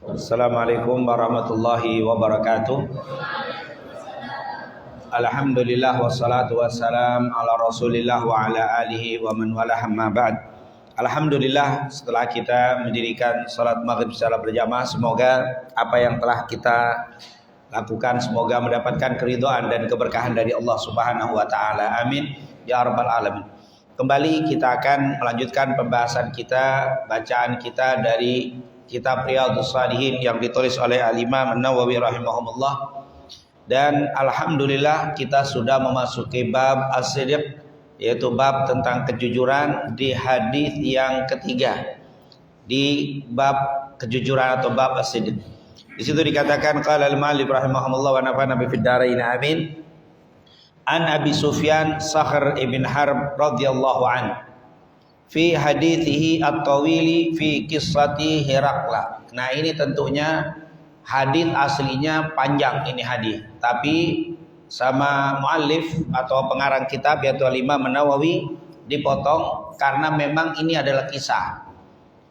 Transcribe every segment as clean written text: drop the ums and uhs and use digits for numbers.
Assalamualaikum warahmatullahi wabarakatuh. Alhamdulillah wassalatu wassalam ala Rasulillah wa ala alihi wa man wala amma ba'd. Alhamdulillah, setelah kita mendirikan salat maghrib secara berjamaah, semoga apa yang telah kita lakukan semoga mendapatkan keridhaan dan keberkahan dari Allah Subhanahu wa taala. Amin ya rabbal alamin. Kembali kita akan melanjutkan pembahasan kita, bacaan kita dari kitab Riyadhus Shalihin yang ditulis oleh Al-Imam An-Nawawi rahimahumullah. Dan alhamdulillah kita sudah memasuki bab as-sidq, yaitu bab tentang kejujuran di hadis yang ketiga. Di bab kejujuran atau bab as-sidq. Di situ dikatakan qala al-mu'allif rahimahumullah wa nafa'ana bi fid dharain amin. An Abi Sufyan Sakhr ibn Harb radhiyallahu anhu fi hadithihi at-tawili fi qissati Herakla. Nah, ini tentunya hadis aslinya panjang ini hadis, tapi sama muallif atau pengarang kitab yaitu Imam An-Nawawi dipotong karena memang ini adalah kisah.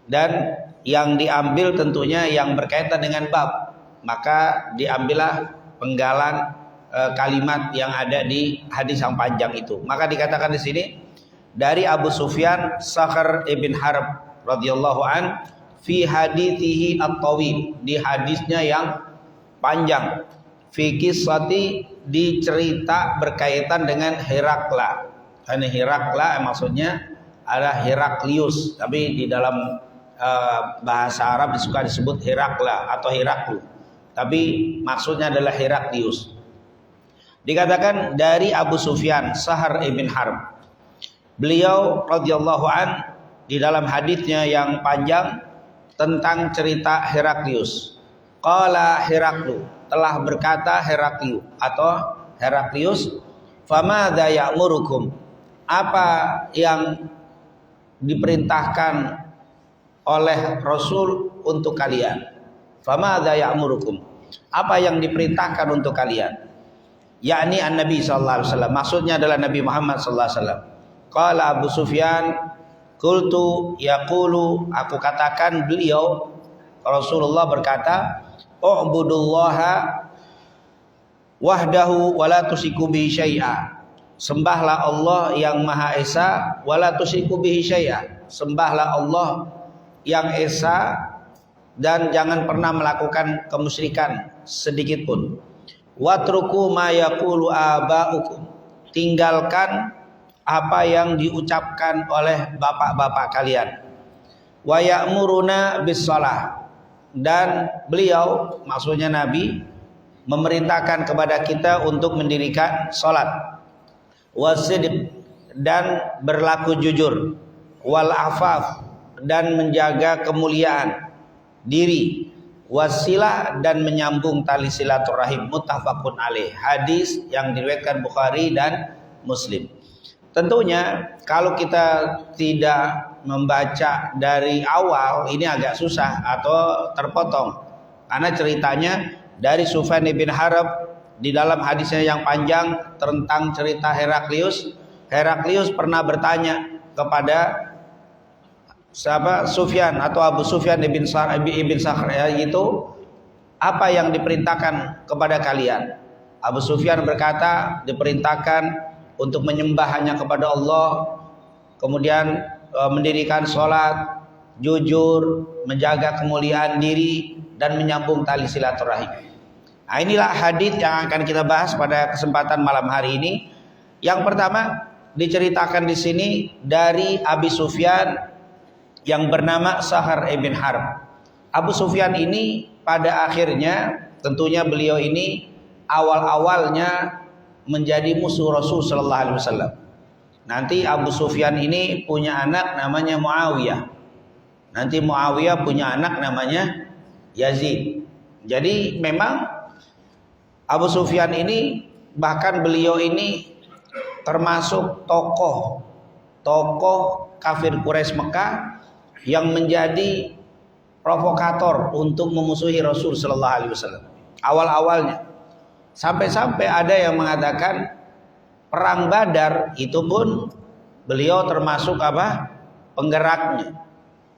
Dan yang diambil tentunya yang berkaitan dengan bab, maka diambillah penggalan kalimat yang ada di hadis yang panjang itu. Maka dikatakan di sini dari Abu Sufyan Sakhr ibn Harb radhiyallahu an fi hadithihi at-tawil, di hadisnya yang panjang, fi qissati, di cerita berkaitan dengan Herakla. Karena Herakla maksudnya adalah Heraklius, tapi di dalam bahasa Arab suka disebut Herakla atau Heraklu, tapi maksudnya adalah Heraklius. Dikatakan dari Abu Sufyan Sakhr ibn Harb, beliau radhiyallahu an di dalam hadisnya yang panjang tentang cerita Heraklius. Qala Heraklu, telah berkata Heraklius atau Heraklius, famadza ya'murukum, apa yang diperintahkan oleh Rasul untuk kalian. Famadza ya'murukum, apa yang diperintahkan untuk kalian, yakni an-Nabi sallallahu alaihi wasallam, maksudnya adalah Nabi Muhammad sallallahu alaihi wasallam. Qala Abu Sufyan, qultu yaqulu, aku katakan beliau Rasulullah berkata, u'budullaha wahdahu wa la tusyriku bihi syai'a, sembahlah Allah yang Maha Esa, wa la tusyriku bihi syai'a, sembahlah Allah yang Esa dan jangan pernah melakukan kemusyrikan sedikit pun. Watruku ma yaqulu aba'ukum, tinggalkan apa yang diucapkan oleh bapak-bapak kalian. Wa ya'muruna bis-shalah, dan beliau maksudnya Nabi memerintahkan kepada kita untuk mendirikan salat. Wasidq, dan berlaku jujur. Wal afaf, dan menjaga kemuliaan diri. Wasilah, dan menyambung tali silaturahim. Muttafaqun alaih, hadis yang diriwayatkan Bukhari dan Muslim. Tentunya kalau kita tidak membaca dari awal ini agak susah atau terpotong, karena ceritanya dari Sufyan bin Harb di dalam hadisnya yang panjang tentang cerita Heraklius. Heraklius pernah bertanya kepada sahabat Sufyan atau Abu Sufyan ibn Sakhr, yaitu apa yang diperintahkan kepada kalian. Abu Sufyan berkata diperintahkan untuk menyembah hanya kepada Allah, kemudian mendirikan sholat, jujur, menjaga kemuliaan diri, dan menyambung tali silaturahim. Nah, inilah hadis yang akan kita bahas pada kesempatan malam hari ini. Yang pertama diceritakan di sini dari Abi Sufyan yang bernama Sakhr ibn Harb. Abu Sufyan ini pada akhirnya tentunya beliau ini awal-awalnya menjadi musuh Rasul sallallahu alaihi wasallam. Nanti Abu Sufyan ini punya anak namanya Muawiyah. Nanti Muawiyah punya anak namanya Yazid. Jadi memang Abu Sufyan ini, bahkan beliau ini termasuk tokoh kafir Quraisy Mekah yang menjadi provokator untuk memusuhi Rasul sallallahu alaihi wasallam awal-awalnya. Sampai-sampai ada yang mengatakan perang Badar itu pun beliau termasuk penggeraknya.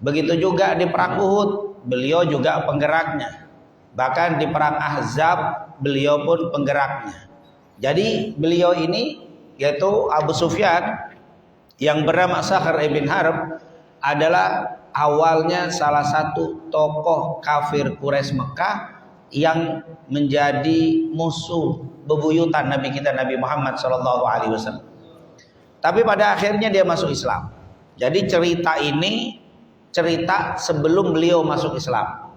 Begitu juga di perang Uhud, beliau juga penggeraknya. Bahkan di perang Ahzab beliau pun penggeraknya. Jadi beliau ini yaitu Abu Sufyan yang bernama Sakhar ibn Harb adalah awalnya salah satu tokoh kafir Quraisy Mekah yang menjadi musuh bebuyutan Nabi kita Nabi Muhammad SAW. Tapi pada akhirnya dia masuk Islam. Jadi cerita ini cerita sebelum beliau masuk Islam.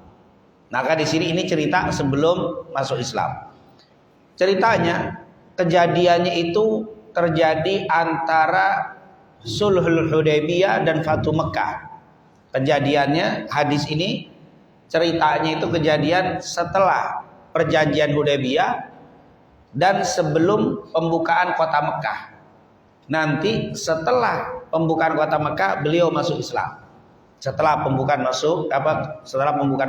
Maka di sini ini cerita sebelum masuk Islam. Ceritanya, kejadiannya itu terjadi antara Sulhul Hudaybiyah dan Fatu Mekah. Kejadiannya, hadis ini ceritanya itu kejadian setelah perjanjian Hudaybiyah dan sebelum pembukaan kota Mekah. Nanti setelah pembukaan kota Mekah beliau masuk Islam. Setelah pembukaan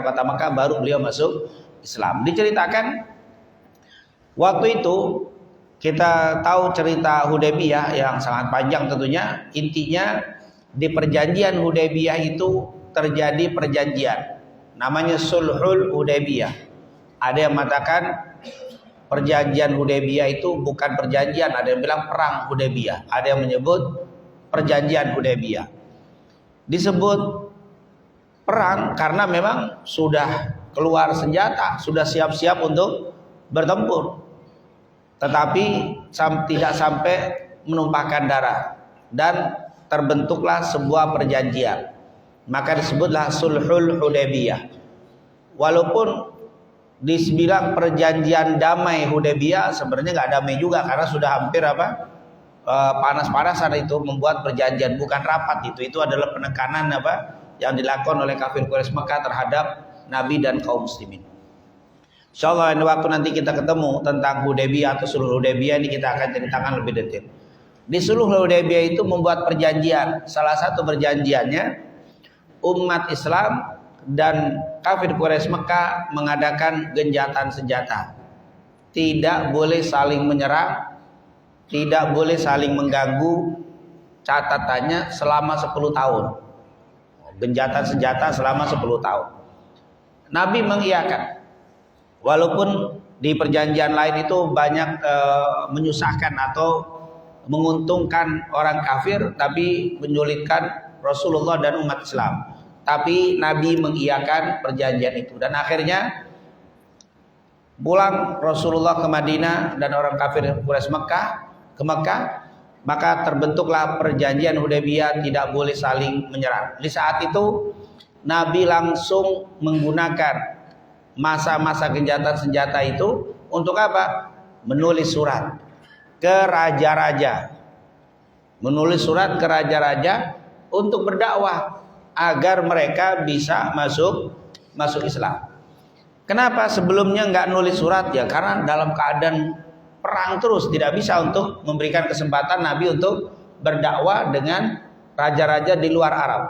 kota Mekah baru beliau masuk Islam. Diceritakan waktu itu kita tahu cerita Hudaybiyah yang sangat panjang tentunya. Intinya di perjanjian Hudaybiyah itu terjadi perjanjian namanya Sulhul Hudaybiyah. Ada yang mengatakan perjanjian Hudaybiyah itu bukan perjanjian, ada yang bilang perang Hudaybiyah, ada yang menyebut perjanjian Hudaybiyah. Disebut perang karena memang sudah keluar senjata, sudah siap-siap untuk bertempur. Tetapi tidak sampai menumpahkan darah dan terbentuklah sebuah perjanjian. Maka disebutlah Sulhul Hudaybiyah. Walaupun dibilang perjanjian damai Hudaybiyah, sebenarnya nggak damai juga karena sudah hampir panas-panasan itu membuat perjanjian, bukan rapat itu adalah penekanan yang dilakukan oleh kafir Quraisy Mekah terhadap Nabi dan kaum muslimin. Insyaallah ini waktu nanti kita ketemu tentang Hudaybiyah atau Sulhul Hudaybiyah ini kita akan ceritakan lebih detail. Di Sulhul Hudaybiyah itu membuat perjanjian, salah satu perjanjiannya umat Islam dan kafir Quraisy Mekah mengadakan genjatan senjata. Tidak boleh saling menyerang, tidak boleh saling mengganggu. Catatannya selama 10 tahun. Genjatan senjata selama 10 tahun. Nabi mengiyakan. Walaupun di perjanjian lain itu banyak menyusahkan atau menguntungkan orang kafir, tapi menyulitkan Rasulullah dan umat Islam. Tapi Nabi mengiyakan perjanjian itu. Dan akhirnya pulang Rasulullah ke Madinah dan orang kafir Quraisy Mekah ke Mekah, maka terbentuklah perjanjian Hudaybiyah, tidak boleh saling menyerang. Di saat itu Nabi langsung menggunakan masa-masa genjatan senjata itu untuk apa? Menulis surat ke raja-raja. Menulis surat ke raja-raja untuk berdakwah agar mereka bisa masuk Islam. Kenapa sebelumnya nggak nulis surat? Ya karena dalam keadaan perang terus, tidak bisa untuk memberikan kesempatan Nabi untuk berdakwah dengan raja-raja di luar Arab.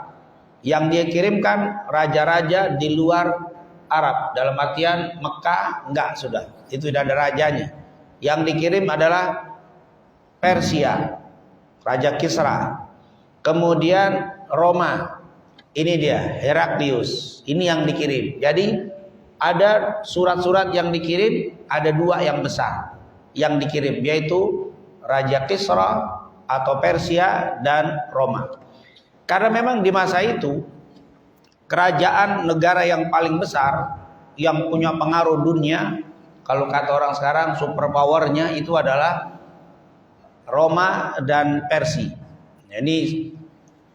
Yang dia kirimkan raja-raja di luar Arab, dalam artian Mekah enggak, sudah itu tidak ada rajanya. Yang dikirim adalah Persia, Raja Kisra, kemudian Roma. Ini dia Heraklius, ini yang dikirim. Jadi ada surat-surat yang dikirim, ada 2 yang besar yang dikirim, yaitu Raja Kisra atau Persia dan Roma. Karena memang di masa itu kerajaan negara yang paling besar yang punya pengaruh dunia, kalau kata orang sekarang superpowernya itu adalah Roma dan Persia. Ini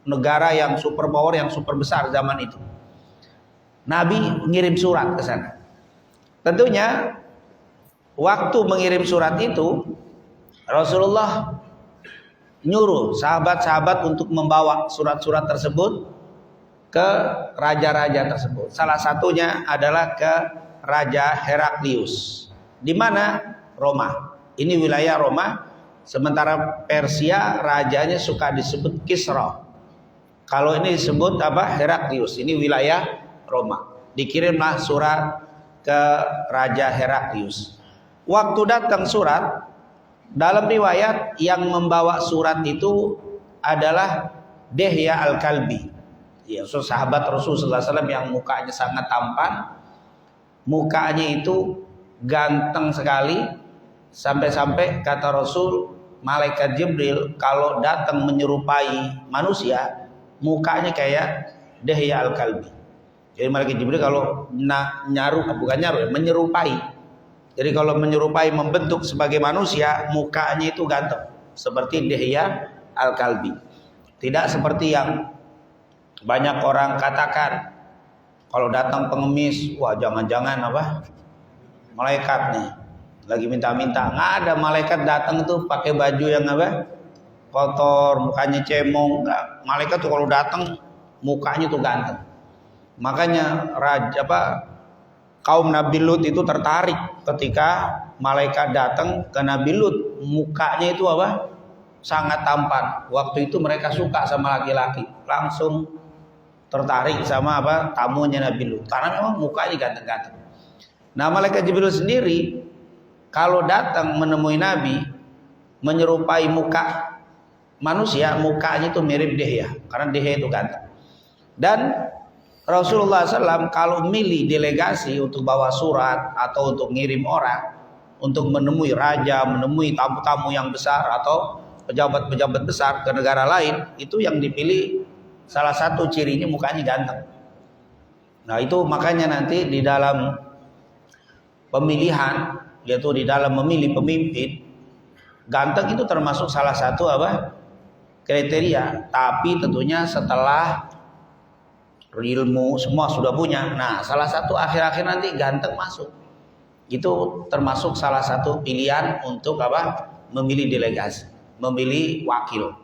negara yang superpower, yang super besar zaman itu. Nabi mengirim surat ke sana. Tentunya waktu mengirim surat itu Rasulullah nyuruh sahabat-sahabat untuk membawa surat-surat tersebut ke raja-raja tersebut. Salah satunya adalah ke Raja Heraklius. Di mana? Roma. Ini wilayah Roma. Sementara Persia rajanya suka disebut Kisra. Kalau ini disebut Heraklius. Ini wilayah Roma. Dikirimlah surat ke Raja Heraklius. Waktu datang surat, dalam riwayat yang membawa surat itu adalah Dihya Al-Kalbi. Ya, sahabat Rasulullah SAW yang mukanya sangat tampan, mukanya itu ganteng sekali, sampai-sampai kata Rasul, malaikat Jibril kalau datang menyerupai manusia, mukanya kayak Dihya al-Kalbi. Jadi malaikat Jibril kalau menyerupai. Jadi kalau menyerupai, membentuk sebagai manusia, mukanya itu ganteng seperti Dihya al-Kalbi. Tidak seperti yang banyak orang katakan, kalau datang pengemis, wah jangan-jangan malaikat nih lagi minta-minta. Nggak ada, malaikat datang tuh pakai baju yang kotor, mukanya cemong. Nggak. Malaikat tuh kalau datang mukanya tuh ganteng. Makanya kaum Nabi Lut itu tertarik ketika malaikat datang ke Nabi Lut, mukanya itu sangat tampan. Waktu itu mereka suka sama laki-laki, langsung tertarik sama tamunya Nabi Lut karena memang mukanya ganteng-ganteng. Nah, malaikat Jibril sendiri kalau datang menemui Nabi menyerupai muka manusia, mukanya itu mirip Dihya karena Dihya itu ganteng. Dan Rasulullah SAW kalau milih delegasi untuk bawa surat atau untuk ngirim orang untuk menemui raja, menemui tamu-tamu yang besar atau pejabat-pejabat besar ke negara lain, itu yang dipilih salah satu cirinya mukanya ganteng. Nah, itu makanya nanti di dalam pemilihan, yaitu di dalam memilih pemimpin, ganteng itu termasuk salah satu kriteria. Tapi tentunya setelah ilmu semua sudah punya. Nah, salah satu akhir-akhir nanti ganteng masuk. Itu termasuk salah satu pilihan untuk memilih delegasi, memilih wakil.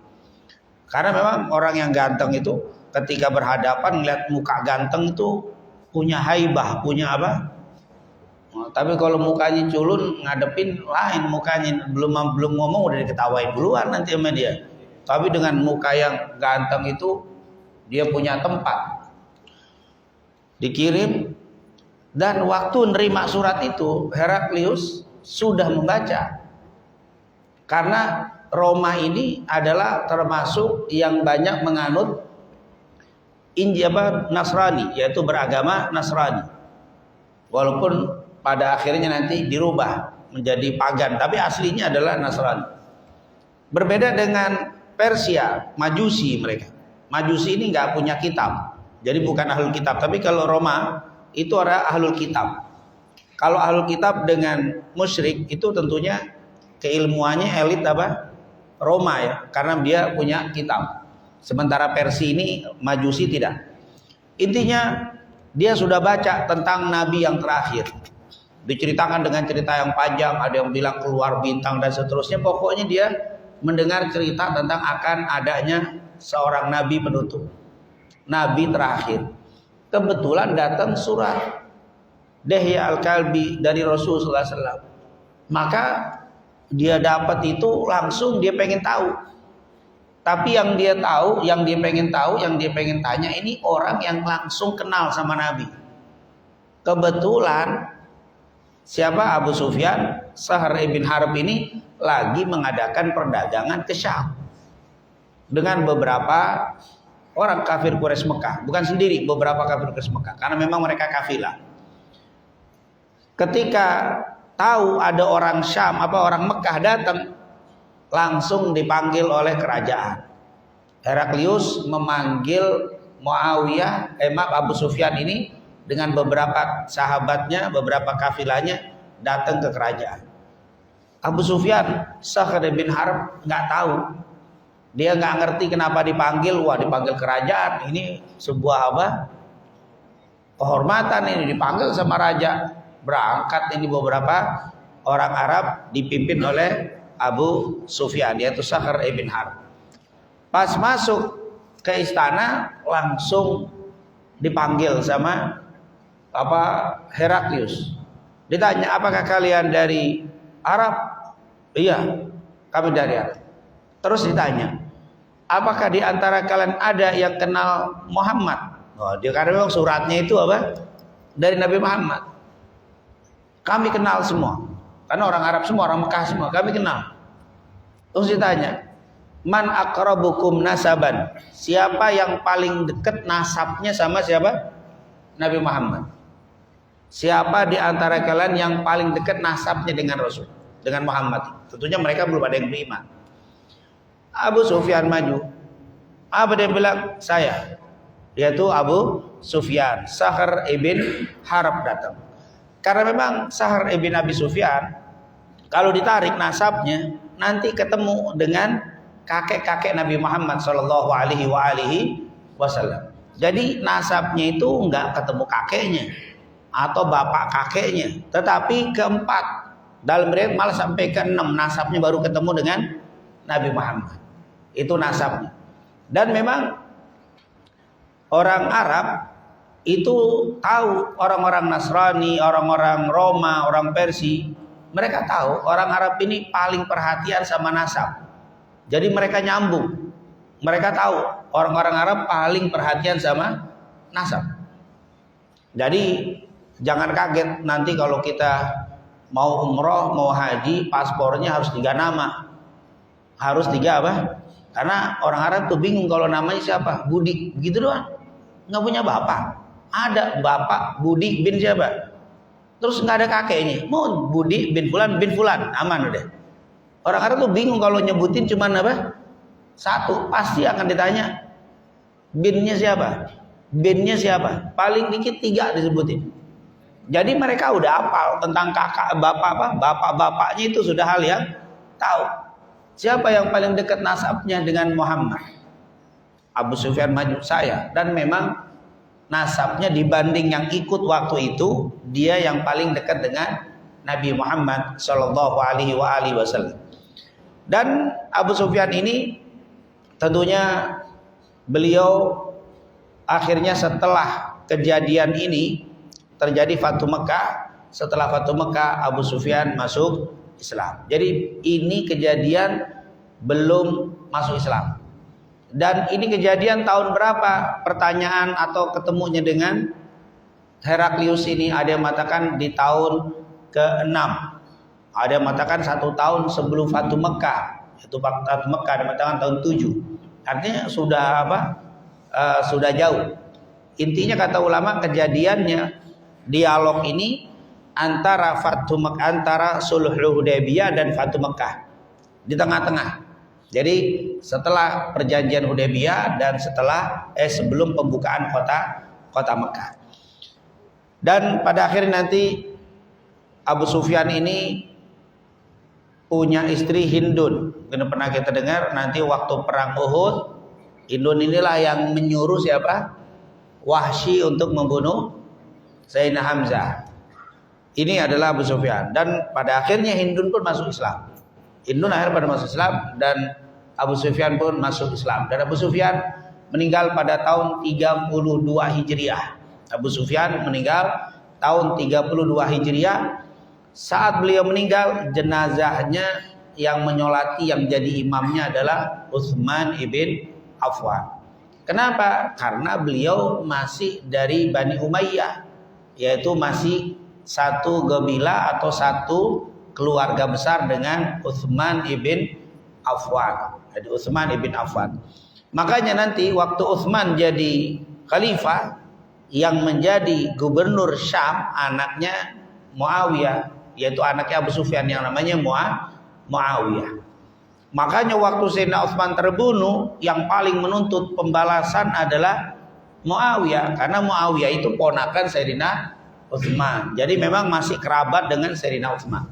Karena memang orang yang ganteng itu ketika berhadapan melihat muka ganteng itu punya haibah, punya Nah, tapi kalau mukanya culun, ngadepin lain mukanya, belum ngomong udah diketawain duluan nanti sama dia. Tapi dengan muka yang ganteng itu dia punya tempat. Dikirim, dan waktu nerima surat itu Heraklius sudah membaca. Karena Roma ini adalah termasuk yang banyak menganut Nasrani, yaitu beragama Nasrani. Walaupun pada akhirnya nanti dirubah menjadi pagan, tapi aslinya adalah Nasrani. Berbeda dengan Persia, Majusi mereka. Majusi ini nggak punya kitab, jadi bukan ahlul kitab. Tapi kalau Roma itu ada ahlul kitab. Kalau ahlul kitab dengan musyrik itu tentunya keilmuannya elit Roma ya, karena dia punya kitab. Sementara Persia ini Majusi tidak. Intinya dia sudah baca tentang nabi yang terakhir. Diceritakan dengan cerita yang panjang, ada yang bilang keluar bintang dan seterusnya. Pokoknya dia mendengar cerita tentang akan adanya seorang nabi penutup, nabi terakhir. Kebetulan datang surat Dihya al-Kalbi dari Rasulullah SAW. Maka dia dapat itu langsung dia pengen tahu. Tapi yang dia pengen tanya ini orang yang langsung kenal sama Nabi. Kebetulan siapa? Abu Sufyan, Sahar ibn Harb ini lagi mengadakan perdagangan ke Syam dengan beberapa orang kafir Quraisy Mekah, bukan sendiri, beberapa kafir Quraisy Mekah, karena memang mereka kafilah. Ketika tahu ada orang Syam, orang Mekah datang, langsung dipanggil oleh kerajaan. Heraklius memanggil Abu Sufyan ini dengan beberapa sahabatnya, beberapa kafilahnya datang ke kerajaan. Abu Sufyan, Sahar bin Harb nggak tahu, dia nggak ngerti kenapa dipanggil. Wah, dipanggil kerajaan, ini sebuah kehormatan, ini dipanggil sama raja. Berangkat ini beberapa orang Arab dipimpin oleh Abu Sufyan, yaitu Sahar ibn Harb. Pas masuk ke istana langsung dipanggil sama Heraklius. Ditanya, apakah kalian dari Arab? Iya, kami dari Arab. Terus ditanya, apakah di antara kalian ada yang kenal Muhammad? Oh, dia karena memang suratnya itu dari Nabi Muhammad. Kami kenal semua, karena orang Arab semua, orang Mekah semua, kami kenal. Terus ditanya, Man aqrabukum nasaban. Siapa yang paling dekat nasabnya sama siapa? Nabi Muhammad. Siapa di antara kalian yang paling dekat nasabnya dengan Rasul, dengan Muhammad? Tentunya mereka belum ada yang beriman. Abu Sufyan maju. Apa dia bilang? Saya. Yaitu Abu Sufyan. Sahar ibn Harb datang. Karena memang Sahar ibn Abi Sufyan, kalau ditarik nasabnya, nanti ketemu dengan kakek-kakek Nabi Muhammad Shallallahu Alaihi Wasallam. Jadi nasabnya itu enggak ketemu kakeknya atau bapak kakeknya, tetapi keempat, dalam riwayat malah sampai ke-6 nasabnya baru ketemu dengan Nabi Muhammad. Itu nasabnya. Dan memang orang Arab itu tahu, orang-orang Nasrani, orang-orang Roma, orang Persia, mereka tahu orang Arab ini paling perhatian sama nasab. Jadi mereka nyambung. Mereka tahu orang-orang Arab paling perhatian sama nasab. Jadi jangan kaget nanti kalau kita mau umroh, mau haji, paspornya harus 3 nama. Harus 3 apa? Karena orang Arab tuh bingung kalau namanya siapa? Budi, begitu doang. Nggak punya bapak. Ada bapak Budi bin siapa? Terus nggak ada kakeknya. Mau Budi bin Fulan, aman udah. Orang Arab tuh bingung kalau nyebutin cuman apa? 1, pasti akan ditanya binnya siapa? Binnya siapa? Paling dikit 3 disebutin. Jadi mereka udah hafal tentang kakak, bapak apa? Bapak-bapaknya itu sudah hal yang tahu. Siapa yang paling dekat nasabnya dengan Muhammad? Abu Sufyan maju, saya. Dan memang nasabnya dibanding yang ikut waktu itu, dia yang paling dekat dengan Nabi Muhammad Shallallahu Alaihi Wasallam. Dan Abu Sufyan ini tentunya beliau akhirnya setelah kejadian ini terjadi Fatu Mekah. Setelah Fatu Mekah, Abu Sufyan masuk Islam. Jadi ini kejadian belum masuk Islam. Dan ini kejadian tahun berapa? Pertanyaan atau ketemunya dengan Heraklius ini, ada yang mengatakan di tahun ke-6. Ada yang mengatakan 1 tahun sebelum Fatu Mekah. Itu Fatu Mekah, ada yang mengatakan tahun 7. Artinya sudah apa? Sudah jauh. Intinya kata ulama, kejadiannya dialog ini antara Fatu Mekah, antara Sulhul Hudaybiyah dan Fatu Mekah. Di tengah-tengah. Jadi setelah perjanjian Hudaybiyah dan sebelum pembukaan kota Mekah. Dan pada akhirnya nanti Abu Sufyan ini punya istri Hindun. Mungkin pernah kita dengar nanti waktu perang Uhud, Hindun inilah yang menyuruh siapa? Wahsy untuk membunuh Sayyidina Hamzah. Ini adalah Abu Sufyan. Dan pada akhirnya Hindun pun masuk Islam. Hindun akhirnya pada masuk Islam dan Abu Sufyan pun masuk Islam. Dan Abu Sufyan meninggal pada tahun 32 Hijriah. Abu Sufyan meninggal tahun 32 Hijriah. Saat beliau meninggal, jenazahnya yang menyolati, yang jadi imamnya adalah Utsman ibn Affan. Kenapa? Karena beliau masih dari Bani Umayyah, yaitu masih satu qabilah atau satu keluarga besar dengan Utsman ibn Affan. Jadi Utsman ibn Affan. Makanya nanti waktu Utsman jadi khalifah, yang menjadi gubernur Syam anaknya Muawiyah, yaitu anaknya Abu Sufyan yang namanya Muawiyah. Makanya waktu Sayyidina Utsman terbunuh, yang paling menuntut pembalasan adalah Muawiyah, karena Muawiyah itu ponakan Sayyidina Utsman. Jadi memang masih kerabat dengan Sayyidina Utsman.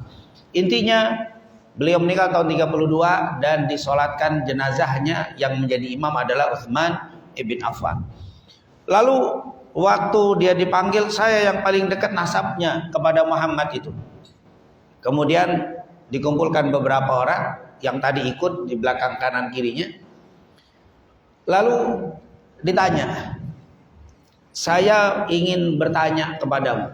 Intinya beliau meninggal tahun 32 dan disolatkan jenazahnya yang menjadi imam adalah Utsman ibn Affan. Lalu waktu dia dipanggil, saya yang paling dekat nasabnya kepada Muhammad itu. Kemudian dikumpulkan beberapa orang yang tadi ikut di belakang kanan kirinya. Lalu ditanya, saya ingin bertanya kepadamu,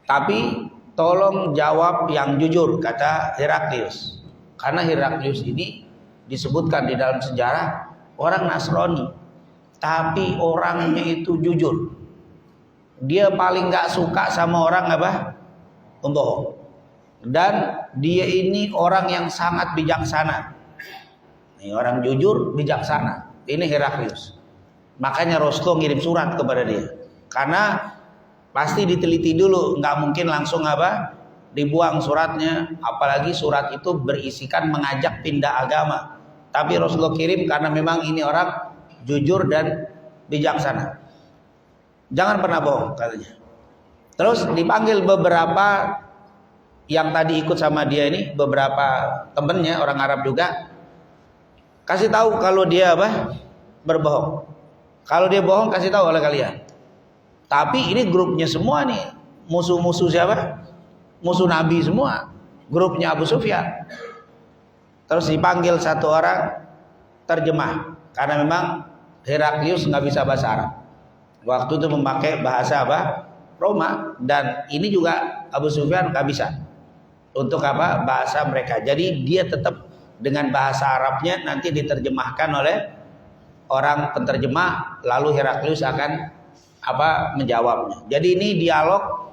tapi tolong jawab yang jujur, kata Heraklius. Karena Heraklius ini disebutkan di dalam sejarah orang Nasrani, tapi orangnya itu jujur. Dia paling gak suka sama orang apa? Pembohong. Dan dia ini orang yang sangat bijaksana. Ini orang jujur, bijaksana. Ini Heraklius. Makanya Rasulullah ngirim surat kepada dia. Karena pasti diteliti dulu, nggak mungkin langsung dibuang suratnya. Apalagi surat itu berisikan mengajak pindah agama. Tapi Rasulullah kirim karena memang ini orang jujur dan bijaksana. Jangan pernah bohong katanya. Terus dipanggil beberapa yang tadi ikut sama dia ini, beberapa temennya orang Arab juga. Kasih tahu kalau dia berbohong. Kalau dia bohong kasih tahu oleh kalian. Tapi ini grupnya semua nih, musuh-musuh siapa? Musuh Nabi semua. Grupnya Abu Sufyan. Terus dipanggil satu orang terjemah. Karena memang Heraklius nggak bisa bahasa Arab. Waktu itu memakai bahasa Roma, dan ini juga Abu Sufyan nggak bisa untuk bahasa mereka. Jadi dia tetap dengan bahasa Arabnya, nanti diterjemahkan oleh orang penterjemah, lalu Heraklius akan menjawabnya. Jadi ini dialog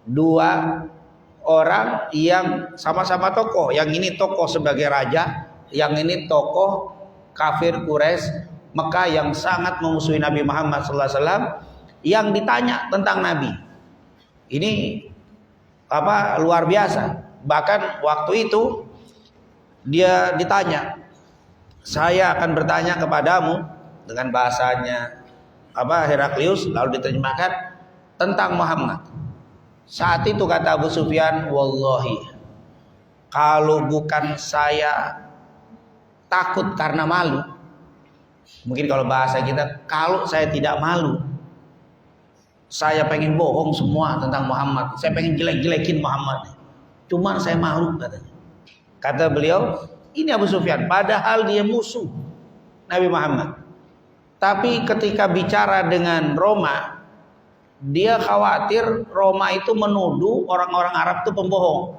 dua orang yang sama-sama tokoh. Yang ini tokoh sebagai raja, yang ini tokoh kafir Quraisy Mekah yang sangat memusuhi Nabi Muhammad SAW, yang ditanya tentang Nabi. Ini luar biasa. Bahkan waktu itu dia ditanya, saya akan bertanya kepadamu dengan bahasanya Heraklius, lalu diterjemahkan tentang Muhammad. Saat itu kata Abu Sufyan, wallahi, kalau bukan saya takut karena malu, mungkin kalau bahasa kita, kalau saya tidak malu, saya pengen bohong semua tentang Muhammad, saya pengen jelek-jelekin Muhammad, cuman saya malu katanya. Kata beliau, ini Abu Sufyan, padahal dia musuh Nabi Muhammad. Tapi ketika bicara dengan Roma, dia khawatir Roma itu menuduh orang-orang Arab itu pembohong.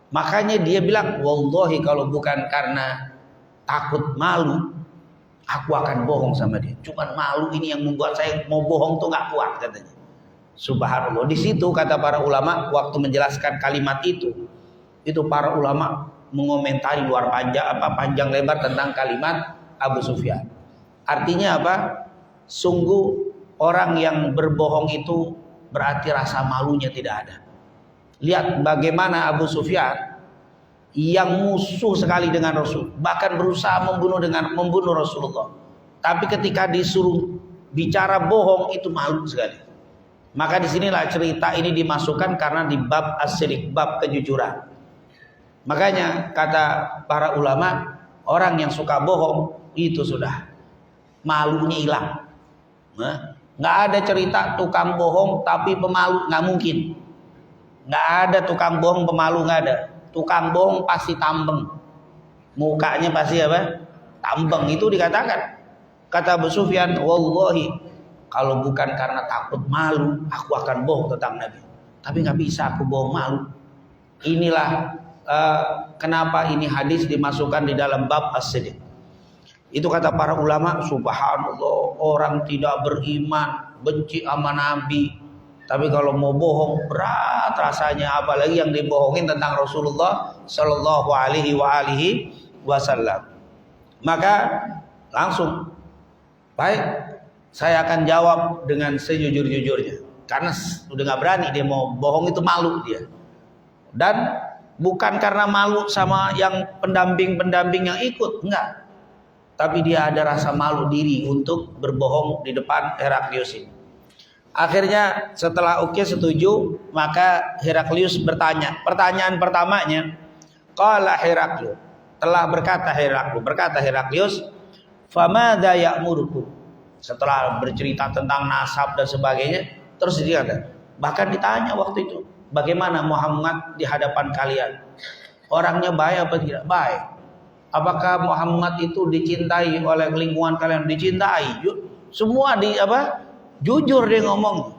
Makanya dia bilang, wallahi kalau bukan karena takut malu, aku akan bohong sama dia. Cuman malu ini yang membuat saya mau bohong tuh nggak kuat katanya. Subhanallah. Di situ kata para ulama waktu menjelaskan kalimat itu para ulama mengomentari luar panjang lebar tentang kalimat Abu Sufyan. Artinya sungguh orang yang berbohong itu berarti rasa malunya tidak ada. Lihat bagaimana Abu Sufyan yang musuh sekali dengan Rasul, bahkan berusaha membunuh Rasulullah. Tapi ketika disuruh bicara bohong itu malu sekali. Maka disinilah cerita ini dimasukkan karena di bab as-sidq, bab kejujuran. Makanya kata para ulama, orang yang suka bohong itu sudah malunya hilang. Nggak ada cerita tukang bohong tapi pemalu, nggak mungkin. Nggak ada tukang bohong pemalu, nggak ada. Tukang bohong pasti tambeng, mukanya pasti tambeng. Itu dikatakan. Kata Abu Sufyan, wallahi kalau bukan karena takut malu, aku akan bohong tentang Nabi. Tapi nggak bisa aku bohong malu. Inilah kenapa ini hadis dimasukkan di dalam bab as-sidq. Itu kata para ulama, subhanallah, orang tidak beriman, benci sama Nabi, tapi kalau mau bohong berat rasanya, apalagi yang dibohongin tentang Rasulullah Shallallahu Alaihi Wasallam. Maka langsung, baik, saya akan jawab dengan sejujur-jujurnya, karena udah nggak berani dia mau bohong, itu malu dia. Dan bukan karena malu sama yang pendamping-pendamping yang ikut, enggak. Tapi dia ada rasa malu diri untuk berbohong di depan Heraklius ini. Akhirnya setelah setuju, maka Heraklius bertanya. Pertanyaan pertamanya, qala Heraklius, telah berkata Heraklius, famadza ya'murukum. Setelah bercerita tentang nasab dan sebagainya, terus dia ada. Bahkan ditanya waktu itu, bagaimana Muhammad di hadapan kalian? Orangnya baik apa tidak? Baik. Apakah Muhammad itu dicintai oleh lingkungan kalian? Dicintai. Semua jujur dia ngomong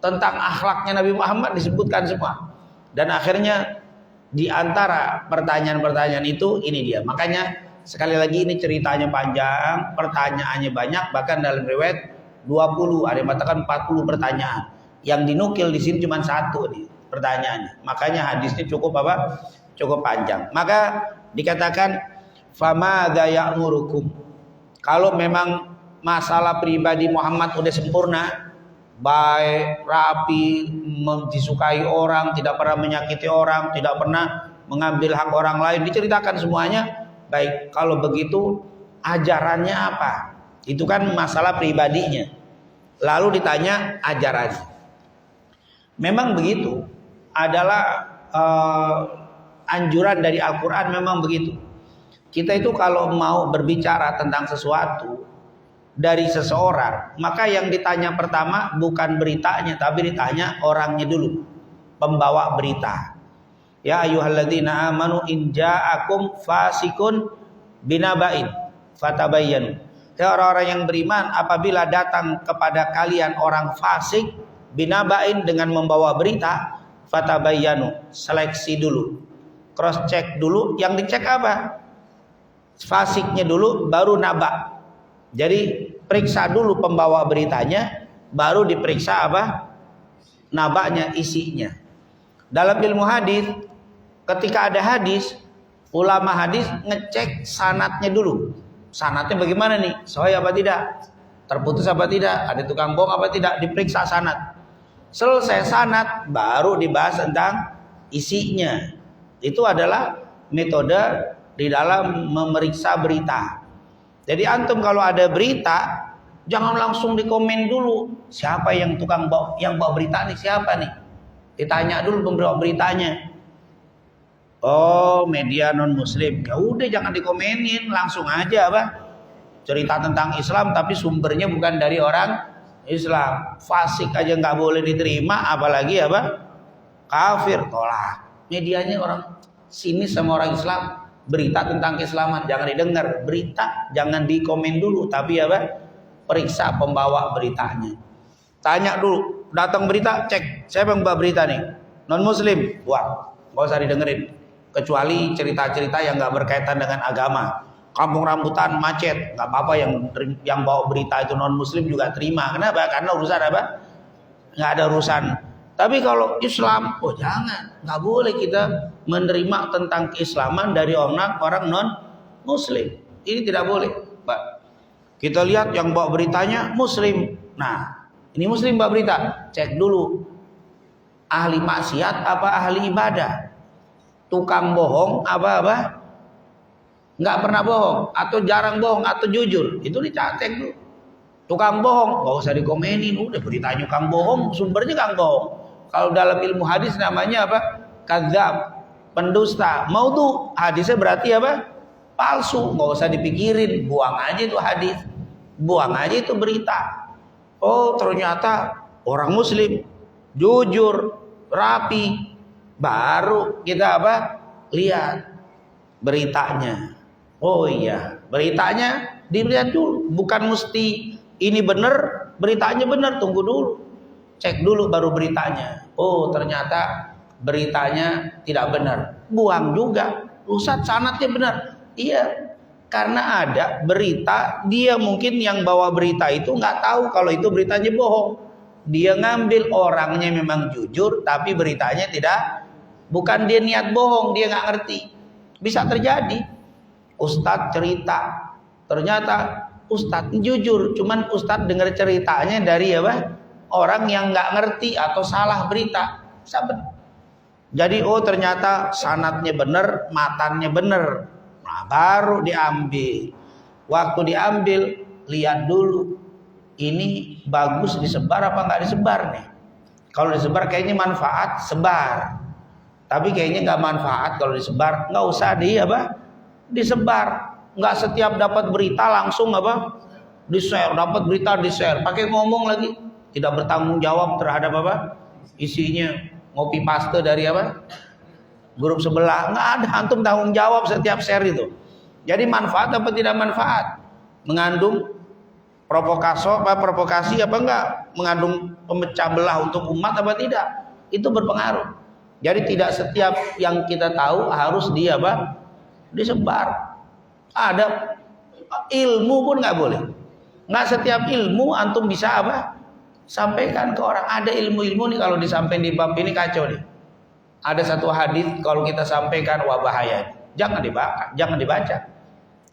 tentang akhlaknya Nabi Muhammad, disebutkan semua. Dan akhirnya di antara pertanyaan-pertanyaan itu ini dia. Makanya sekali lagi ini ceritanya panjang, pertanyaannya banyak, bahkan dalam riwayat 20, ada yang mengatakan 40 pertanyaan. Yang dinukil di sini cuma satu nih pertanyaannya. Makanya hadisnya cukup cukup panjang. Maka dikatakan Famadza ya'murukum. Kalau memang masalah pribadi Muhammad udah sempurna, baik, rapi, disukai orang, tidak pernah menyakiti orang, tidak pernah mengambil hak orang lain, diceritakan semuanya. Baik, kalau begitu ajarannya apa? Itu kan masalah pribadinya. Lalu ditanya ajarannya. Memang begitu. Adalah anjuran dari Al-Quran, memang begitu. Kita itu kalau mau berbicara tentang sesuatu dari seseorang, maka yang ditanya pertama bukan beritanya, tapi ditanya orangnya dulu, pembawa berita. Ya ayyuhalladzina amanu in ja'akum fasikun binaba'in fatabayyanu. Ya orang-orang yang beriman, apabila datang kepada kalian orang fasik binaba'in dengan membawa berita, fatabayyanu, seleksi dulu, cross check dulu. Yang dicek apa? Fasiknya dulu, baru naba. Jadi periksa dulu pembawa beritanya, baru diperiksa apa? Nabanya, isinya. Dalam ilmu hadis, ketika ada hadis, ulama hadis ngecek sanadnya dulu. Sanadnya bagaimana nih? Sahih apa tidak? Terputus apa tidak? Ada tukang bohong apa tidak? Diperiksa sanad. Selesai sanad, baru dibahas tentang isinya. Itu adalah metode di dalam memeriksa berita. Jadi antum kalau ada berita, jangan langsung dikomen dulu. Siapa yang bawa berita nih? Siapa nih? Ditanya dulu pembawa beritanya. Oh, media non muslim. Ya udah, jangan dikomenin, langsung aja apa? Cerita tentang Islam tapi sumbernya bukan dari orang Islam. Fasik aja nggak boleh diterima, apalagi apa? Kafir, tolak. Medianya orang sinis sama orang Islam. Berita tentang keislaman jangan didengar, berita jangan dikomen dulu, tapi apa? Periksa pembawa beritanya. Tanya dulu, datang berita, cek siapa yang bawa berita nih? Non muslim, wah, nggak usah didengerin. Kecuali cerita-cerita yang nggak berkaitan dengan agama. Kampung rambutan macet, nggak apa-apa, yang bawa berita itu non muslim juga terima. Kenapa? Karena urusan apa? Nggak ada urusan. Tapi kalau Islam, oh jangan, nggak boleh kita menerima tentang keislaman dari orang non muslim. Ini tidak boleh, Pak. Kita lihat yang bawa beritanya muslim. Nah, ini muslim bawa berita, cek dulu ahli maksiat apa ahli ibadah, tukang bohong apa nggak pernah bohong, atau jarang bohong, atau jujur. Itu dicek dulu. Tukang bohong nggak usah dikomenin, udah beritanya kang bohong, sumbernya kang bohong. Kalau dalam ilmu hadis namanya apa? Kadzab, pendusta. Maudhu, hadisnya berarti apa? Palsu. Nggak usah dipikirin, buang aja itu hadis, buang aja itu berita. Oh ternyata orang muslim, jujur, rapi, baru kita apa? Lihat beritanya. Oh iya, beritanya dilihat dulu. Bukan mesti ini benar, beritanya benar, tunggu dulu. Cek dulu baru beritanya. Oh ternyata beritanya tidak benar, buang juga. Ustaz, sanadnya benar. Iya, karena ada berita, dia mungkin yang bawa berita itu nggak tahu kalau itu beritanya bohong. Dia ngambil orangnya memang jujur, tapi beritanya tidak. Bukan dia niat bohong, dia nggak ngerti. Bisa terjadi. Ustadz cerita, ternyata Ustadz jujur, cuman Ustadz dengar ceritanya dari apa? Orang yang nggak ngerti atau salah berita. Sabar. Jadi oh ternyata sanadnya benar, matannya benar. Nah, baru diambil. Waktu diambil, lihat dulu ini bagus disebar apa nggak disebar nih. Kalau disebar kayaknya manfaat, sebar. Tapi kayaknya nggak manfaat kalau disebar, nggak usah disebar. Nggak setiap dapat berita langsung apa? Di-share, dapat berita di-share. Pakai ngomong lagi. Tidak bertanggung jawab terhadap apa? Isinya ngopi paste dari apa? Grup sebelah. Nggak ada, antum tanggung jawab setiap share itu. Jadi manfaat apa tidak manfaat? Mengandung provokasi apa enggak? Mengandung pemecah belah untuk umat apa tidak? Itu berpengaruh. Jadi tidak setiap yang kita tahu harus disebar. Ada ilmu pun nggak boleh. Nggak setiap ilmu antum bisa sampaikan ke orang. Ada ilmu-ilmu nih kalau disampaikan di bab ini kacau nih. Ada satu hadis kalau kita sampaikan wah bahaya. Jangan dibaca.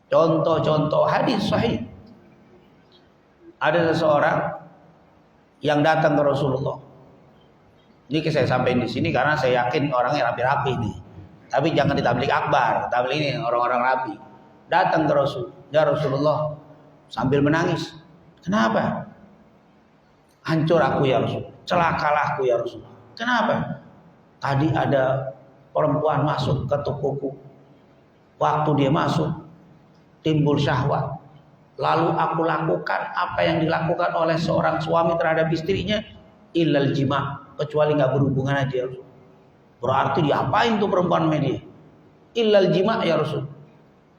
Contoh-contoh hadis sahih. Ada seseorang yang datang ke Rasulullah. Ini saya sampaikan di sini karena saya yakin orangnya rapi-rapi nih. Tapi jangan di tablik akbar, tablik ini orang-orang rapi. Datang ke Rasul, ya Rasulullah, sambil menangis. Kenapa? Hancur aku ya Rasul, celakalah aku ya Rasul. Kenapa? Tadi ada perempuan masuk ke tokoku. Waktu dia masuk, timbul syahwat. Lalu aku lakukan apa yang dilakukan oleh seorang suami terhadap istrinya, illal jima, kecuali nggak berhubungan aja. Berarti diapain tuh perempuan media? Illal jima ya Rasul.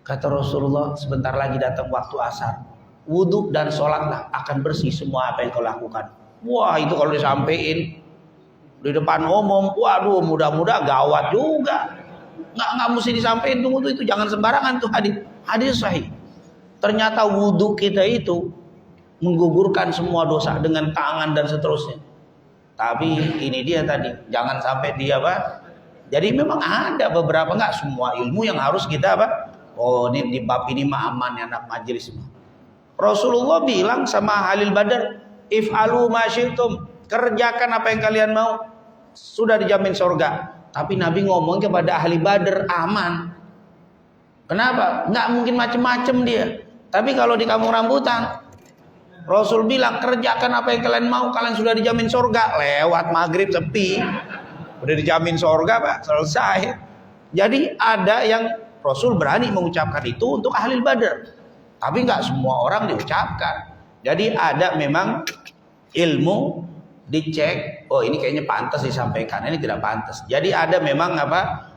Kata Rasulullah, sebentar lagi datang waktu asar. Wudhu dan sholatlah akan bersih semua apa yang kau lakukan. Wah, itu kalau disampaikan di depan umum, waduh, mudah-mudah gawat juga. Nggak mesti disampaikan tuh itu jangan sembarangan tuh hadis sahih. Ternyata wudhu kita itu menggugurkan semua dosa dengan tangan dan seterusnya. Tapi ini dia tadi, jangan sampai dia apa? Jadi memang ada beberapa, nggak semua ilmu yang harus kita apa? Oh, ini di bab ini mah aman ya anak majelis. Rasulullah bilang sama Halil Badar, if'alu ma syi'tum, kerjakan apa yang kalian mau, sudah dijamin surga. Tapi Nabi ngomong kepada ahli Badar aman. Kenapa? Nggak mungkin macem-macem dia. Tapi kalau di kampung rambutan, Rasul bilang kerjakan apa yang kalian mau, kalian sudah dijamin surga. Lewat maghrib sepi, udah dijamin surga Pak, selesai. Jadi ada yang Rasul berani mengucapkan itu untuk ahli Badar, tapi nggak semua orang diucapkan. Jadi ada memang ilmu dicek, oh ini kayaknya pantas disampaikan, ini tidak pantas. Jadi ada memang apa?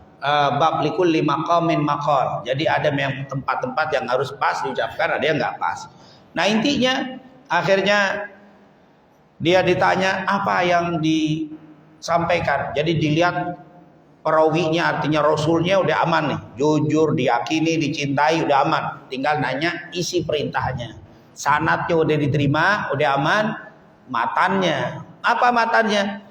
Bab likulli maqamin maqal. Jadi ada memang tempat-tempat yang harus pas diucapkan, ada yang nggak pas. Nah intinya akhirnya dia ditanya apa yang disampaikan. Jadi dilihat perawinya, artinya Rasulnya udah aman nih, jujur, diyakini, dicintai, udah aman. Tinggal nanya isi perintahnya. Sanadnya udah diterima, udah aman. Matannya, apa matannya?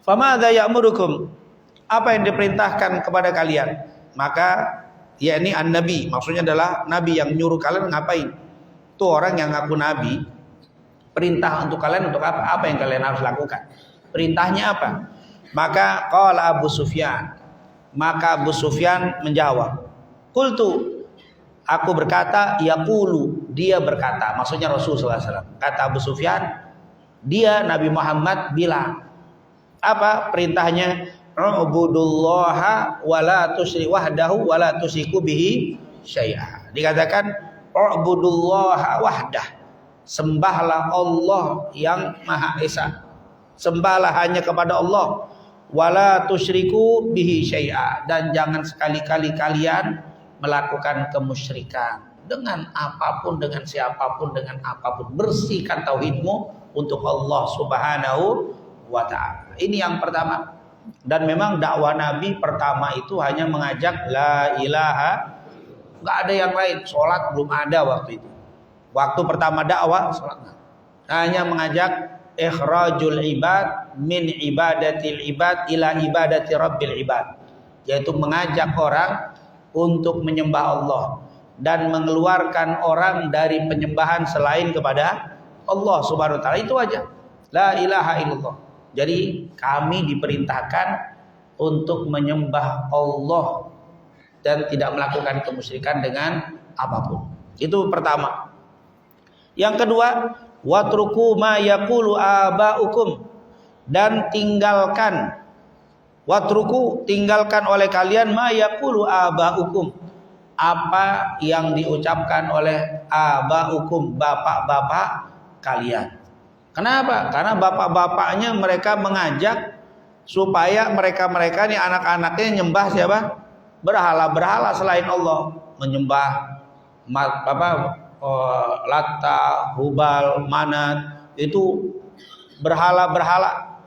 Famadza ya'murukum? Apa yang diperintahkan kepada kalian? Maka yakni an-nabi, maksudnya adalah nabi yang nyuruh kalian ngapain. Tuh orang yang ngaku nabi, perintah untuk kalian untuk apa? Apa yang kalian harus lakukan? Perintahnya apa? Maka qala Abu Sufyan, maka Abu Sufyan menjawab, qultu, aku berkata, yaqulu, dia berkata, maksudnya Rasulullah SAW. Kata Abu Sufyan, dia Nabi Muhammad bilang, apa perintahnya? Ubudullaha wala tusyrik wahdahu wala tusyriku bihi syai'a. Dikatakan ubudullaha wahdah, sembahlah Allah yang Maha Esa, sembahlah hanya kepada Allah, wala tusyriku bihi syai'a, dan jangan sekali-kali kalian melakukan kemusyrikan dengan apapun, dengan siapapun, dengan apapun. Bersihkan tauhidmu untuk Allah Subhanahu wa ta'ala. Ini yang pertama. Dan memang dakwah Nabi pertama itu hanya mengajak la ilaha, nggak ada yang lain. Sholat belum ada waktu itu. Waktu pertama dakwah sholat hanya mengajak ikhrajul ibad min ibadatil ibad ila ibadati rabbil ibad, yaitu mengajak orang untuk menyembah Allah dan mengeluarkan orang dari penyembahan selain kepada Allah Subhanahu wa taala. Itu aja, la ilaha illallah. Jadi kami diperintahkan untuk menyembah Allah dan tidak melakukan kemusyrikan dengan apapun. Itu pertama. Yang kedua, watruku ma yaqulu abaukum, dan tinggalkan, watruku, tinggalkan oleh kalian, ma yaqulu abaukum, apa yang diucapkan oleh abaukum, bapak-bapak kalian. Kenapa? Karena bapak-bapaknya mereka mengajak supaya mereka-mereka nih anak-anaknya nyembah siapa? Berhala-berhala selain Allah, menyembah Latta, Hubal, Manat, itu berhala-berhala.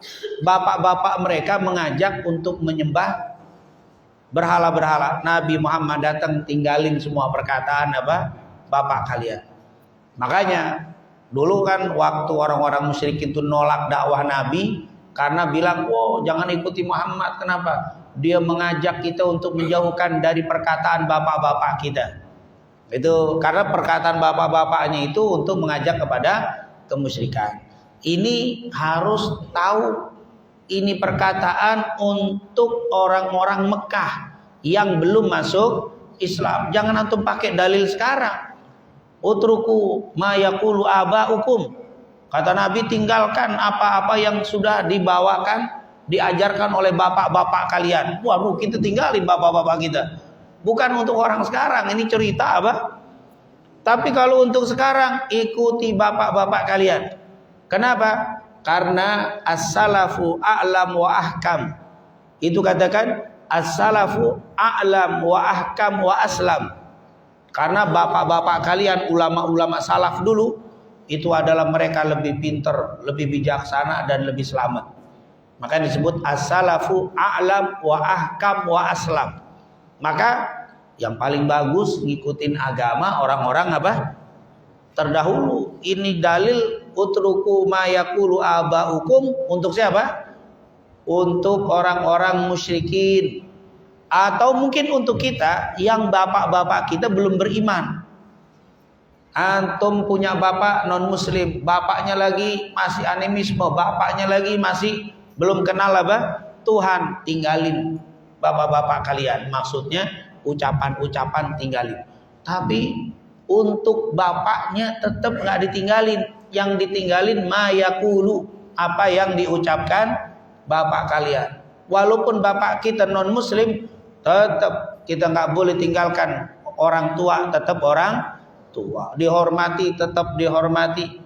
Bapak-bapak mereka mengajak untuk menyembah berhala-berhala. Nabi Muhammad datang tinggalin semua perkataan apa? Bapak kalian. Makanya dulu kan waktu orang-orang musyrik itu nolak dakwah Nabi karena bilang, "Oh, jangan ikuti Muhammad." Kenapa? Dia mengajak kita untuk menjauhkan dari perkataan bapak-bapak kita. Itu karena perkataan bapak-bapaknya itu untuk mengajak kepada kemusyrikan. Ini harus tahu, ini perkataan untuk orang-orang Mekah yang belum masuk Islam. Jangan antum pakai dalil sekarang. Utruku ma yaqulu abaukum. Kata Nabi, tinggalkan apa-apa yang sudah dibawakan, diajarkan oleh bapak-bapak kalian. Waduh, kita tinggalin bapak-bapak kita. Bukan untuk orang sekarang, ini cerita apa? Tapi kalau untuk sekarang, ikuti bapak-bapak kalian. Kenapa? Karena as-salafu a'lam wa ahkam. Itu katakan as-salafu a'lam wa ahkam wa aslam. Karena bapak-bapak kalian, ulama-ulama salaf dulu, itu adalah mereka lebih pintar, lebih bijaksana dan lebih selamat. Maka disebut as-salafu a'lam wa ahkam wa aslam. Maka yang paling bagus ngikutin agama orang-orang apa? Terdahulu. Ini dalil utruku ma yaqulu abaukum untuk siapa? Untuk orang-orang musyrikin. Atau mungkin untuk kita yang bapak-bapak kita belum beriman. Antum punya bapak non muslim, bapaknya lagi masih animisme, bapaknya lagi masih belum kenal apa? Tuhan. Tinggalin bapak-bapak kalian. Maksudnya ucapan-ucapan tinggalin. Tapi untuk bapaknya tetap nggak ditinggalin. Yang ditinggalin ma yaqulu, apa yang diucapkan bapak kalian. Walaupun bapak kita non muslim, tetap kita nggak boleh tinggalkan orang tua, tetap orang tua. Dihormati, tetap dihormati.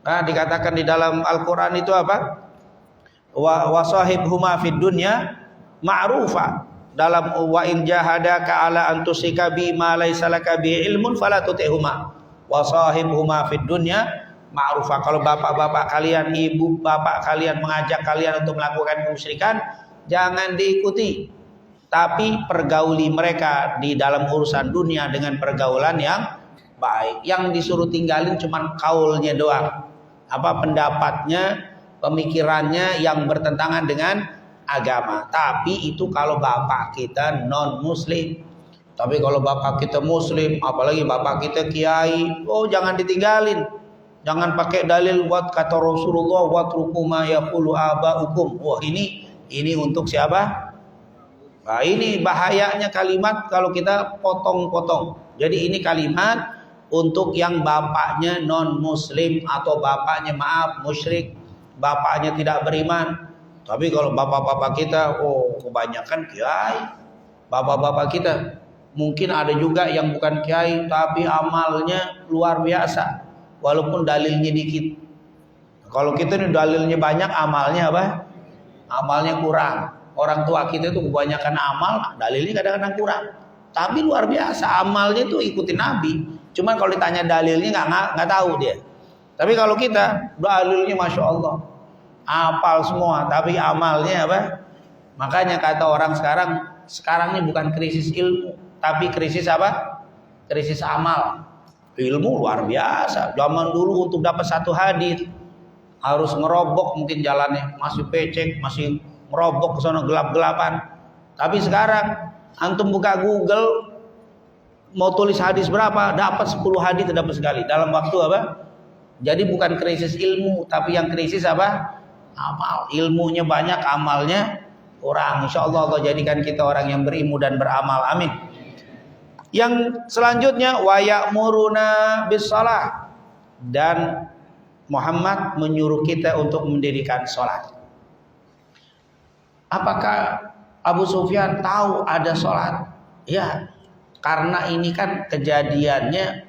Nah, dikatakan di dalam Al-Quran itu apa? Wa sahibhuma fid dunya ma'rufa. Dalam wa in jahadaka ala an tusika bi ma laysa laka bi ilmun fala tuti'huma. Wa sahibhuma fid dunya ma'rufa. Kalau bapak-bapak kalian, ibu bapak kalian mengajak kalian untuk melakukan kemusyrikan, jangan diikuti. Tapi pergauli mereka di dalam urusan dunia dengan pergaulan yang baik. Yang disuruh tinggalin cuman kaulnya doang. Apa pendapatnya, pemikirannya yang bertentangan dengan agama. Tapi itu kalau bapak kita non muslim. Tapi kalau bapak kita muslim, apalagi bapak kita kiai, oh jangan ditinggalin. Jangan pakai dalil buat kata Rasulullah watruku ma yaqulu abaukum. Wah, ini untuk siapa? Nah, ini bahayanya kalimat kalau kita potong-potong. Jadi ini kalimat untuk yang bapaknya non muslim atau bapaknya maaf musyrik, bapaknya tidak beriman. Tapi kalau bapak-bapak kita, oh kebanyakan kiai. Bapak-bapak kita mungkin ada juga yang bukan kiai tapi amalnya luar biasa walaupun dalilnya dikit. Kalau kita ini dalilnya banyak, amalnya apa? Amalnya kurang. Orang tua kita itu kebanyakan amal, dalilnya kadang-kadang kurang. Tapi luar biasa, amalnya itu ikutin Nabi. Cuman kalau ditanya dalilnya nggak tahu dia. Tapi kalau kita dalilnya masya Allah, apal semua, tapi amalnya apa? Makanya kata orang sekarang ini bukan krisis ilmu, tapi krisis apa? Krisis amal. Ilmu luar biasa. Zaman dulu untuk dapat satu hadis harus ngerobok mungkin jalannya, masih becek, masih merobok ke sana gelap-gelapan. Tapi sekarang antum buka Google, mau tulis hadis berapa, dapat 10 hadis dapat sekali dalam waktu apa? Jadi bukan krisis ilmu, tapi yang krisis apa? Amal. Ilmunya banyak, amalnya kurang. Insyaallah Allah jadikan kita orang yang berilmu dan beramal. Amin. Yang selanjutnya wa ya'muruna bis-shalah, dan Muhammad menyuruh kita untuk mendirikan salat. Apakah Abu Sufyan tahu ada salat? Ya, karena ini kan kejadiannya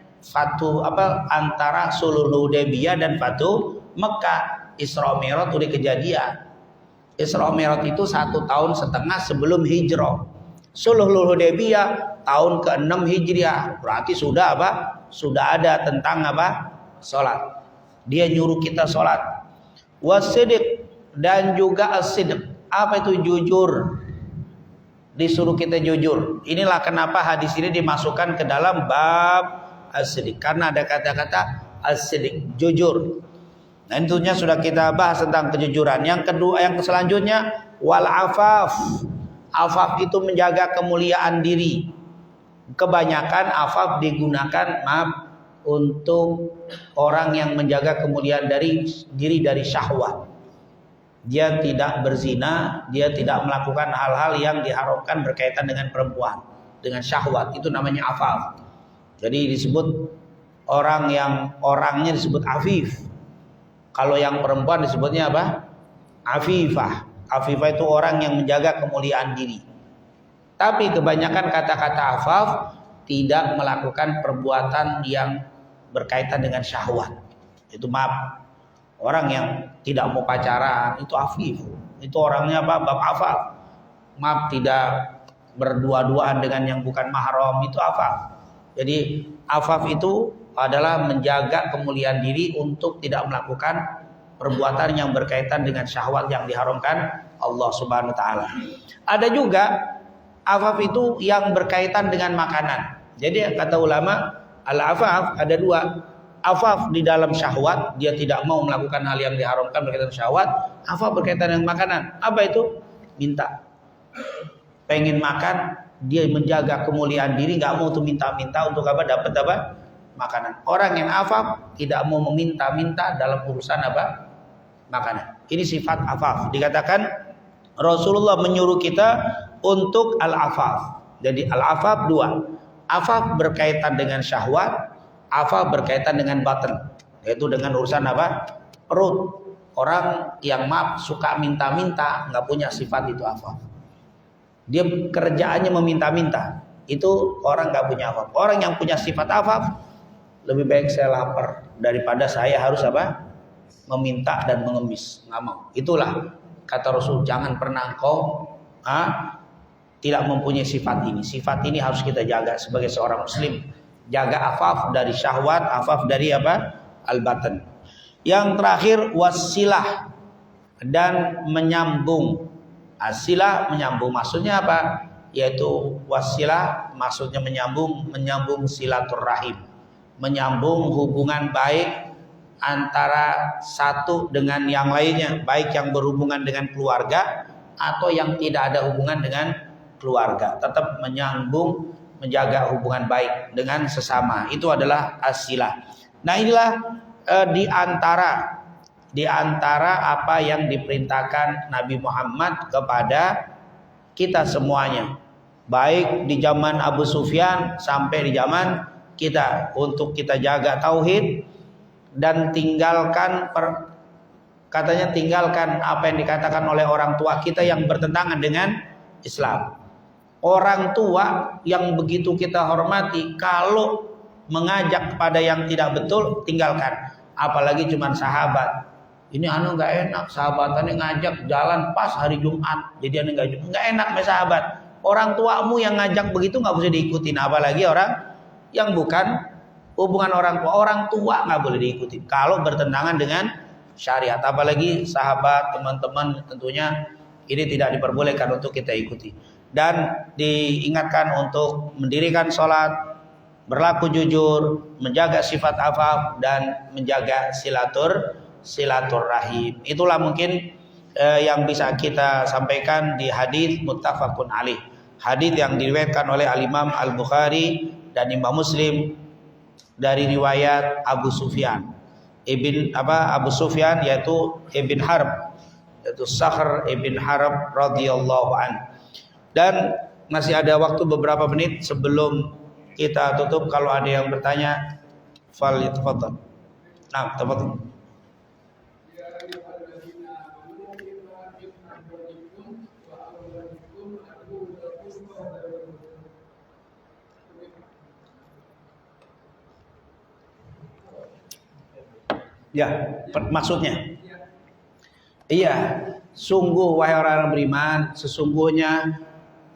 antara Sulhul Hudaybiyah dan Fatu Mekah. Isra Mi'raj udah kejadian. Isra Mi'raj itu 1,5 tahun sebelum hijrah. Sulhul Hudaybiyah tahun ke-6 Hijriah. Berarti sudah apa? Sudah ada tentang apa? Salat. Dia nyuruh kita salat. Wasidq, dan juga as-sidq. Apa itu jujur? Disuruh kita jujur. Inilah kenapa hadis ini dimasukkan ke dalam bab as-sidq, karena ada kata-kata as-sidq, jujur. Nah, tentunya sudah kita bahas tentang kejujuran. Yang kedua, yang selanjutnya wal afaf. Afaf itu menjaga kemuliaan diri. kebanyakan afaf digunakan untuk orang yang menjaga kemuliaan diri dari syahwat. Dia tidak berzina, dia tidak melakukan hal-hal yang diharamkan berkaitan dengan perempuan, dengan syahwat. Itu namanya afaf. Jadi disebut orangnya disebut afif. Kalau yang perempuan disebutnya apa? Afifah. Afifah itu orang yang menjaga kemuliaan diri. Tapi kebanyakan kata-kata afaf tidak melakukan perbuatan yang berkaitan dengan syahwat. Itu orang yang tidak mau pacaran itu afif. Itu orangnya apa? Bab afaf. Tidak berdua-duaan dengan yang bukan mahram, itu afaf. Jadi afaf itu adalah menjaga kemuliaan diri untuk tidak melakukan perbuatan yang berkaitan dengan syahwat yang diharamkan Allah Subhanahu wa taala. Ada juga afaf itu yang berkaitan dengan makanan. Jadi kata ulama, al-afaf ada dua. Afaf di dalam syahwat, dia tidak mau melakukan hal yang diharamkan berkaitan dengan syahwat. Afaf berkaitan dengan makanan. Apa itu? Minta. Pengen makan, dia menjaga kemuliaan diri, nggak mau tuh minta-minta untuk apa? Dapat apa? Makanan. Orang yang afaf tidak mau meminta-minta dalam urusan apa? Makanan. Ini sifat afaf. Dikatakan Rasulullah menyuruh kita untuk al-afaf. Jadi al-afaf dua. Afaf berkaitan dengan syahwat, afaf berkaitan dengan batin, yaitu dengan urusan apa? Perut. Orang yang suka minta-minta, nggak punya sifat itu afaf. Dia kerjaannya meminta-minta. Itu orang nggak punya afaf. Orang yang punya sifat afaf, lebih baik saya lapar daripada saya harus apa? Meminta dan mengemis. Nggak mau. Itulah kata Rasul, jangan pernah engkau tidak mempunyai sifat ini. Sifat ini harus kita jaga sebagai seorang muslim. Jaga afaf dari syahwat, afaf dari apa? Al-batan. Yang terakhir wasilah dan menyambung. Asilah menyambung, maksudnya apa? Yaitu wasilah maksudnya menyambung silaturrahim. Menyambung hubungan baik antara satu dengan yang lainnya, baik yang berhubungan dengan keluarga atau yang tidak ada hubungan dengan keluarga, tetap menyambung, menjaga hubungan baik dengan sesama. Itu adalah asilah. Nah, inilah di antara apa yang diperintahkan Nabi Muhammad kepada kita semuanya, baik di zaman Abu Sufyan sampai di zaman kita, untuk kita jaga tauhid dan tinggalkan apa yang dikatakan oleh orang tua kita yang bertentangan dengan Islam. Orang tua yang begitu kita hormati, kalau mengajak kepada yang tidak betul, tinggalkan. Apalagi cuma sahabat. Ini nggak enak, sahabatannya ngajak jalan pas hari Jumat, jadi nggak enak sama sahabat. Orang tuamu yang ngajak begitu nggak bisa diikutin, apalagi orang yang bukan hubungan orang tua. Orang tua nggak boleh diikuti kalau bertentangan dengan syariat. Apalagi sahabat, teman-teman, tentunya ini tidak diperbolehkan untuk kita ikuti. Dan diingatkan untuk mendirikan sholat, berlaku jujur, menjaga sifat afaf, dan menjaga silaturrahim. Itulah mungkin yang bisa kita sampaikan di hadis muttafaqun alaih. Hadis yang diriwayatkan oleh Al-Imam Al-Bukhari dan Imam Muslim dari riwayat Abu Sufyan. Abu Sufyan yaitu Ibn Harb, yaitu Sakhr Ibn Harb radhiyallahu anhu. Dan masih ada waktu beberapa menit sebelum kita tutup. Kalau ada yang bertanya, tafadhal. Nah, tafadhal. Ya, maksudnya. Iya, sungguh wahai orang beriman, sesungguhnya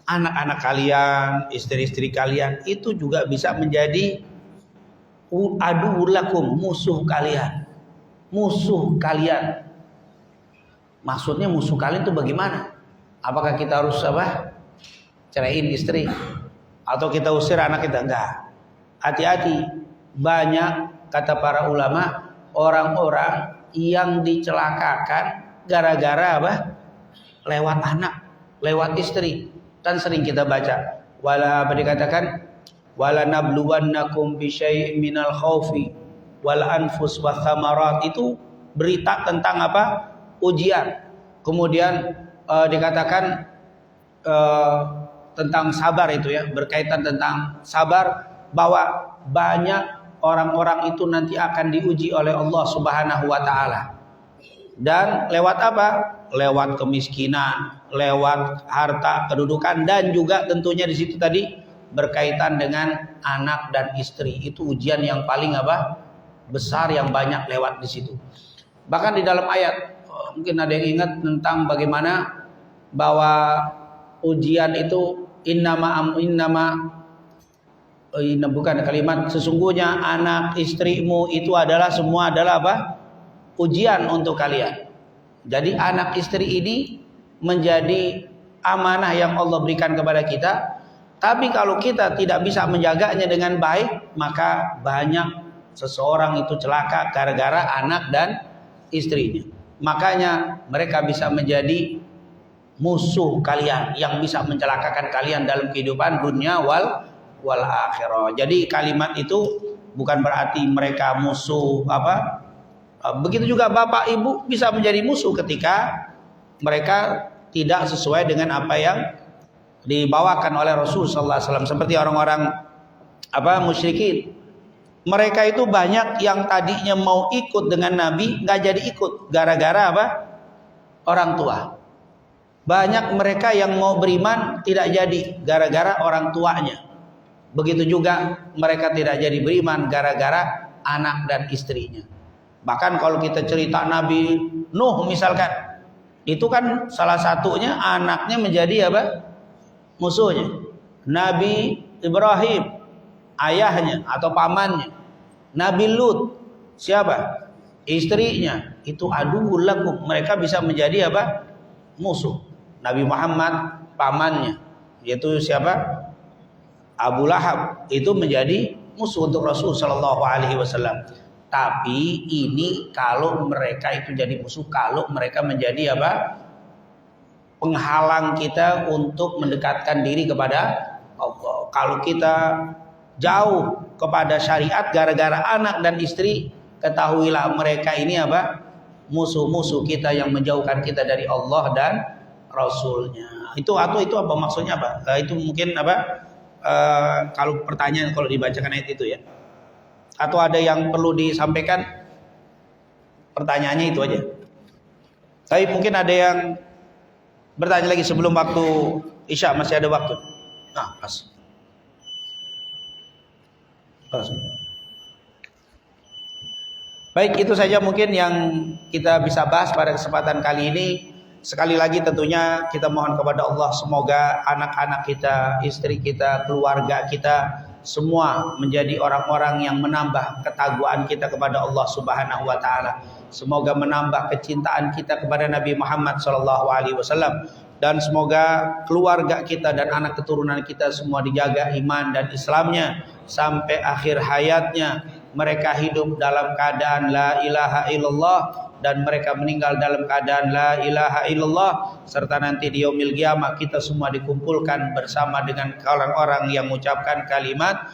anak-anak kalian, istri-istri kalian itu juga bisa menjadi aduulakum, musuh kalian. Musuh kalian. Maksudnya musuh kalian itu bagaimana? Apakah kita harus ceraiin istri? Atau kita usir anak kita? Enggak. Hati-hati. Banyak kata para ulama orang-orang yang dicelakakan gara-gara lewat anak, lewat istri. Kan sering kita baca, dikatakan walanabluwannakum bisyai'in minal khaufi wal anfus wath thamarat. Itu berita tentang apa? Ujian. Kemudian dikatakan tentang sabar itu ya, berkaitan tentang sabar, bahwa banyak orang-orang itu nanti akan diuji oleh Allah Subhanahu wa taala. Dan lewat apa? Lewat kemiskinan, lewat harta, kedudukan, dan juga tentunya di situ tadi berkaitan dengan anak dan istri. Itu ujian yang paling apa? Besar, yang banyak lewat di situ. Bahkan di dalam ayat mungkin ada yang ingat tentang bagaimana bahwa ujian itu bukan kalimat sesungguhnya anak istrimu itu adalah semua adalah apa? Ujian untuk kalian. Jadi anak istri ini menjadi amanah yang Allah berikan kepada kita. Tapi kalau kita tidak bisa menjaganya dengan baik, maka banyak seseorang itu celaka gara-gara anak dan istrinya. Makanya mereka bisa menjadi musuh kalian, yang bisa mencelakakan kalian dalam kehidupan dunia wal akhirah. Jadi kalimat itu bukan berarti mereka musuh apa? Begitu juga bapak ibu bisa menjadi musuh ketika mereka tidak sesuai dengan apa yang dibawakan oleh Rasul sallallahu alaihi wasallam. Seperti orang-orang musyrikin. Mereka itu banyak yang tadinya mau ikut dengan Nabi nggak jadi ikut gara-gara apa? Orang tua. Banyak mereka yang mau beriman tidak jadi gara-gara orang tuanya. Begitu juga mereka tidak jadi beriman gara-gara anak dan istrinya. Bahkan kalau kita cerita Nabi Nuh misalkan, itu kan salah satunya anaknya menjadi apa? Musuhnya. Nabi Ibrahim, ayahnya atau pamannya. Nabi Lut, siapa? Istrinya. Itu aduwwul lakum. Mereka bisa menjadi apa? Musuh. Nabi Muhammad, pamannya, yaitu siapa? Abu Lahab, itu menjadi musuh untuk Rasul sallallahu alaihi wasallam. Tapi ini kalau mereka itu jadi musuh, kalau mereka menjadi apa? Penghalang kita untuk mendekatkan diri kepada Allah. Kalau kita jauh kepada syariat gara-gara anak dan istri, ketahuilah mereka ini apa? Musuh-musuh kita yang menjauhkan kita dari Allah dan Rasulnya. Itu apa maksudnya apa? Itu mungkin apa? Kalau pertanyaan kalau dibacakan ayat itu ya. Atau ada yang perlu disampaikan? Pertanyaannya itu aja. Tapi mungkin ada yang bertanya lagi sebelum waktu Isya, masih ada waktu. Nah, pas. Baik, itu saja mungkin yang kita bisa bahas pada kesempatan kali ini. Sekali lagi tentunya kita mohon kepada Allah semoga anak-anak kita, istri kita, keluarga kita semua menjadi orang-orang yang menambah ketakwaan kita kepada Allah Subhanahu wa taala. Semoga menambah kecintaan kita kepada Nabi Muhammad sallallahu alaihi wasallam, dan semoga keluarga kita dan anak keturunan kita semua dijaga iman dan Islamnya sampai akhir hayatnya. Mereka hidup dalam keadaan la ilaha illallah dan mereka meninggal dalam keadaan la ilaha illallah, serta nanti di yaumil qiyamah kita semua dikumpulkan bersama dengan orang-orang yang mengucapkan kalimat